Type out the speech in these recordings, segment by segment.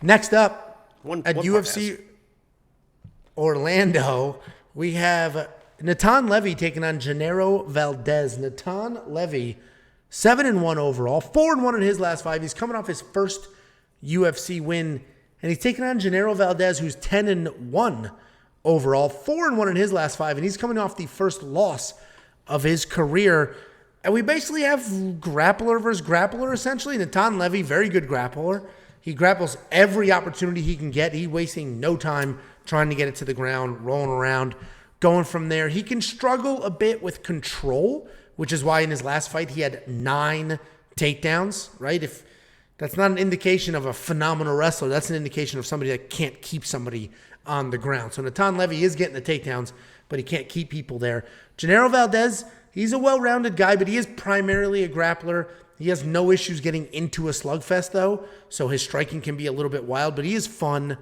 Next up, One at podcast. UFC Orlando, we have Natan Levy taking on Genaro Valdez. Natan Levy, 7-1 overall, 4-1 in his last 5. He's coming off his first UFC win, and he's taking on Genaro Valdez, who's 10-1 overall, 4-1 in his last 5, and he's coming off the first loss of his career. And we basically have grappler versus grappler, essentially. Natan Levy, very good grappler. He grapples every opportunity he can get. He's wasting no time trying to get it to the ground, rolling around, going from there. He can struggle a bit with control, which is why in his last fight he had 9 takedowns, right? If that's not an indication of a phenomenal wrestler, that's an indication of somebody that can't keep somebody on the ground. So Natan Levy is getting the takedowns, but he can't keep people there. Genaro Valdez, he's a well-rounded guy, but he is primarily a grappler. He has no issues getting into a slugfest, though, so his striking can be a little bit wild, but he is fun.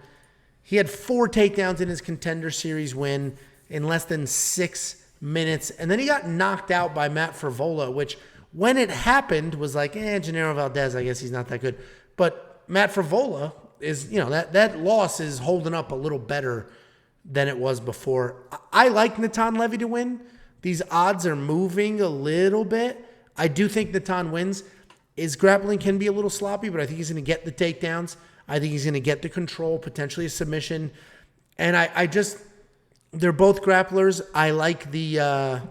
He had 4 takedowns in his Contender Series win in less than 6 minutes, and then he got knocked out by Matt Frevola, which, when it happened, was like, Genaro Valdez, I guess he's not that good. But Matt Frevola is, that loss is holding up a little better than it was before. I like Natan Levy to win. These odds are moving a little bit. I do think Natan wins. His grappling can be a little sloppy, but I think he's going to get the takedowns. I think he's going to get the control, potentially a submission. And they're both grapplers. I like the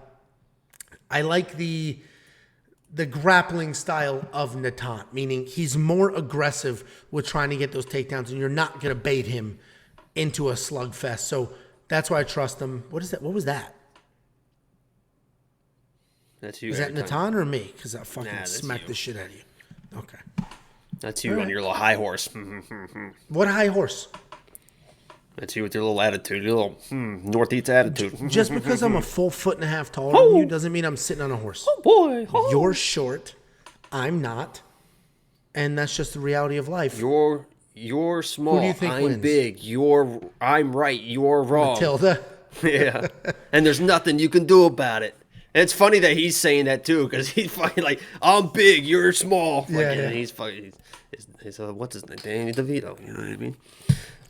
grappling style of Natan, meaning he's more aggressive with trying to get those takedowns, and you're not going to bait him into a slugfest. So that's why I trust him. What is that? What was that? That's you. Is that Natan or me? Because I fucking that's smacked you. the shit out of you. Okay. That's you on your little high horse. What high horse? That's you with your little attitude, your little northeast attitude. Just because I'm a full 1.5 feet taller than you doesn't mean I'm sitting on a horse. Oh boy. Oh. You're short. I'm not. And that's just the reality of life. You're small. Who do you think I'm wins? big. I'm right. You're wrong. Matilda. Yeah. And there's nothing you can do about it. And it's funny that he's saying that too, because he's fucking like, I'm big, you're small. Like, Yeah. And he's fucking, he's what's his name? Danny DeVito. You know what I mean?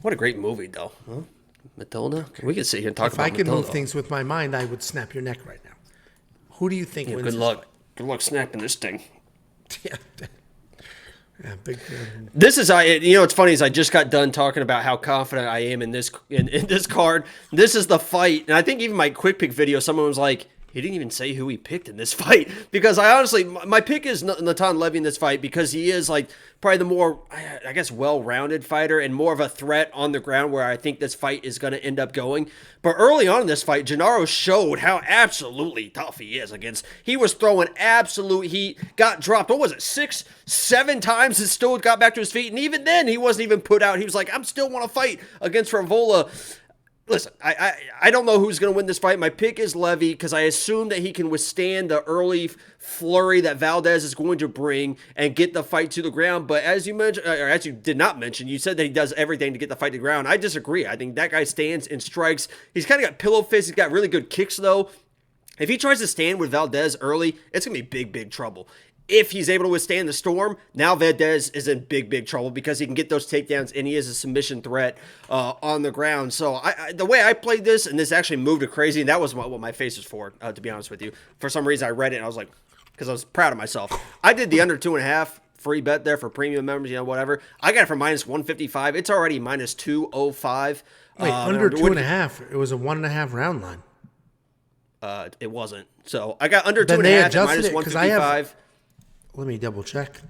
What a great movie, though. Huh? Matilda? We could sit here and talk If about I could Matilda. move things with my mind, I would snap your neck right now. Who do you think wins? Good luck. Good luck snapping this thing. Yeah. Yeah, big. This is it's funny is I just got done talking about how confident I am in this card. This is the fight, and I think even my quick pick video, someone was like, he didn't even say who he picked in this fight, because I honestly, my pick is Natan Levy in this fight because he is like probably the more, I guess, well-rounded fighter and more of a threat on the ground where I think this fight is going to end up going. But early on in this fight, Genaro showed how absolutely tough he is against. He was throwing he got dropped, what was it, 6, 7 times and still got back to his feet. And even then, he wasn't even put out. He was like, I'm still want to fight against Frevola. Listen, I don't know who's going to win this fight. My pick is Levy because I assume that he can withstand the early flurry that Valdez is going to bring and get the fight to the ground. But as you mentioned, or as you did not mention, you said that he does everything to get the fight to the ground. I disagree. I think that guy stands and strikes. He's kind of got pillow fists. He's got really good kicks, though. If he tries to stand with Valdez early, it's going to be big, big trouble. If he's able to withstand the storm, now Valdez is in big, big trouble because he can get those takedowns and he is a submission threat on the ground. So the way I played this, and this actually moved it crazy, and that was what my face was for, to be honest with you. For some reason, I read it and I was like, because I was proud of myself. I did the under 2.5 free bet there for premium members, whatever. I got it for minus 155. It's already minus 205. Wait, under 2.5. It was a 1.5 round line. It wasn't. So I got under Then 2.5 they at adjusted minus it, 'cause 155. Let me double check.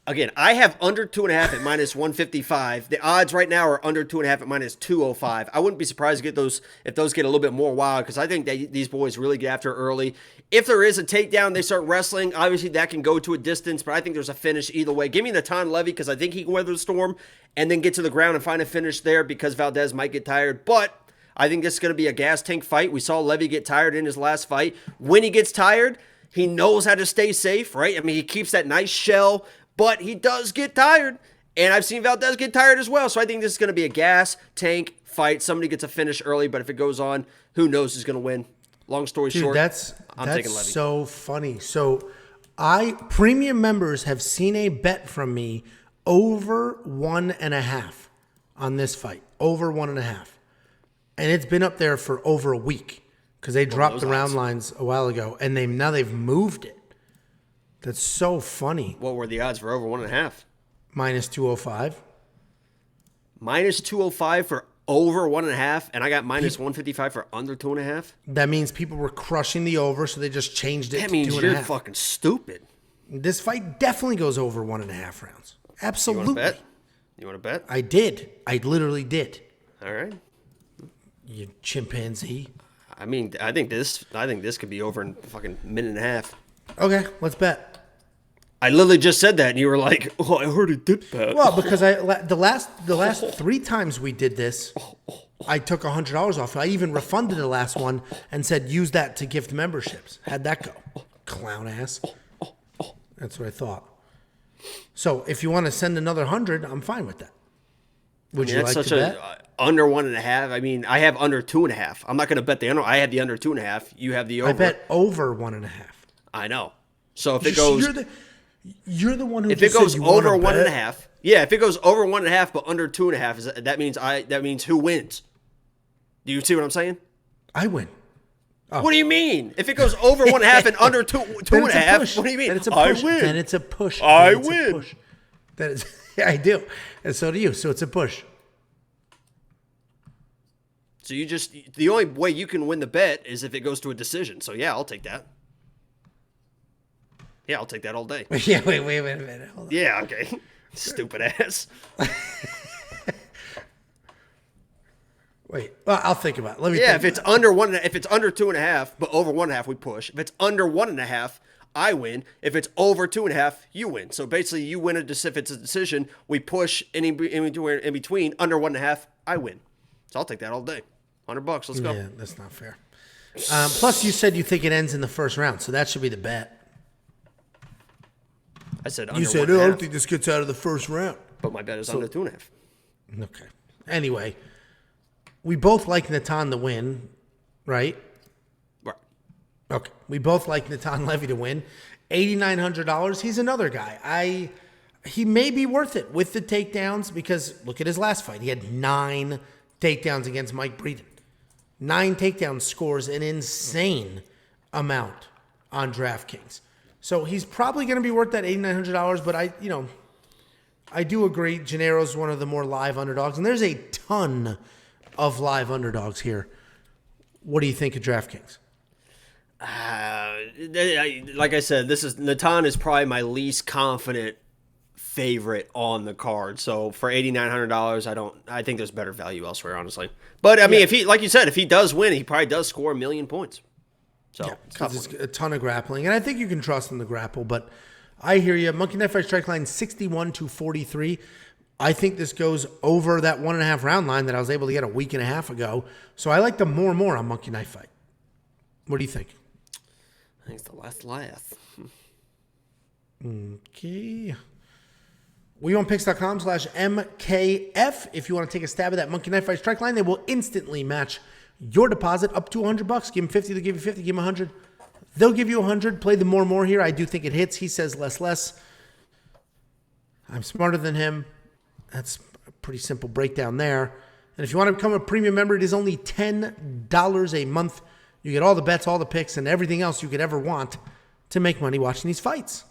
Again, I have under 2.5 at minus 155. The odds right now are under 2.5 at minus 205. I wouldn't be surprised to get those if those get a little bit more wild, because I think these boys really get after early. If there is a takedown, they start wrestling. Obviously, that can go to a distance, but I think there's a finish either way. Give me Natan Levy because I think he can weather the storm and then get to the ground and find a finish there because Valdez might get tired. But I think this is going to be a gas tank fight. We saw Levy get tired in his last fight. When he gets tired, he knows how to stay safe, right? I mean, he keeps that nice shell, but he does get tired. And I've seen Valdez get tired as well. So I think this is going to be a gas tank fight. Somebody gets a finish early, but if it goes on, who knows who's going to win. Long story short, I'm taking Levy. So funny. So premium members have seen a bet from me over 1.5 on this fight. Over 1.5. And it's been up there for over a week because they dropped the round lines a while ago, and now they've moved it. That's so funny. What were the odds for over 1.5? Minus 205. Minus 205 for over 1.5, and I got minus 155 for under 2.5. That means people were crushing the over, so they just changed it to 2.5. That means you're fucking stupid. This fight definitely goes over 1.5 rounds. Absolutely. You want to bet? I did. I literally did. All right. You chimpanzee. I mean, I think this could be over in fucking minute and a half. Okay, let's bet. I literally just said that, and you were like, "Oh, I heard it did bet." Well, because the last 3 times we did this, I took $100 off. I even refunded the last one and said use that to gift memberships. How'd that go? Clown ass. That's what I thought. So if you want to send another 100, I'm fine with that. Would you like to bet? Under 1.5. I mean, I have under 2.5. I'm not going to bet the under. I have the under 2.5. You have the over. I bet over 1.5. I know. So if it goes, you're the one who. If it goes over 1.5, yeah. If it goes over 1.5 but under 2.5, that means who wins? Do you see what I'm saying? I win. Oh. What do you mean? If it goes over 1.5 and under 2.5, what do you mean? I win. Then it's a push. I win. That is, yeah, I do, and so do you. So it's a push. So the only way you can win the bet is if it goes to a decision. So yeah, I'll take that. Yeah, I'll take that all day. Yeah, wait a minute. Hold on. Yeah, okay. Stupid ass. Wait, well, I'll think about it. Let me. Yeah, if it's under 2.5, but over 1.5, we push. If it's under 1.5, I win. If it's over 2.5, you win. So basically, you win if it's a decision. We push in between. Under 1.5, I win. So I'll take that all day. $100. Let's go. Yeah, that's not fair. Plus, you said you think it ends in the first round, so that should be the bet. I said you said, I don't think this gets out of the first round. But my bet is under 2.5. Okay. Anyway, we both like Natan to win, right? Right. Okay. We both like Natan Levy to win. $8,900. He's another guy. He may be worth it with the takedowns because look at his last fight. He had 9 takedowns against Mike Breeden. 9 takedown scores, an insane amount on DraftKings. So he's probably going to be worth that $8,900, but I do agree Genaro's one of the more live underdogs, and there's a ton of live underdogs here. What do you think of DraftKings? Like I said, Natan is probably my least confident favorite on the card. So for $8,900, I think there's better value elsewhere, honestly. But I mean, if he, like you said, if he does win, he probably does score 1 million points. So it's a ton of grappling, and I think you can trust him to grapple. But I hear you. Monkey Knife Fight strike line 61-43. I think this goes over that 1.5 round line that I was able to get a week and a half ago. So I like the more on Monkey Knife Fight. What do you think? I think it's the last. Okay. WeWantPicks.com/MKF. If you want to take a stab at that Monkey Knife Fight strike line, they will instantly match your deposit up to $100. Give them 50, they'll give you 50. Give them 100, they'll give you 100. Play the more here. I do think it hits. He says less. I'm smarter than him. That's a pretty simple breakdown there. And if you want to become a premium member, it is only $10 a month. You get all the bets, all the picks, and everything else you could ever want to make money watching these fights.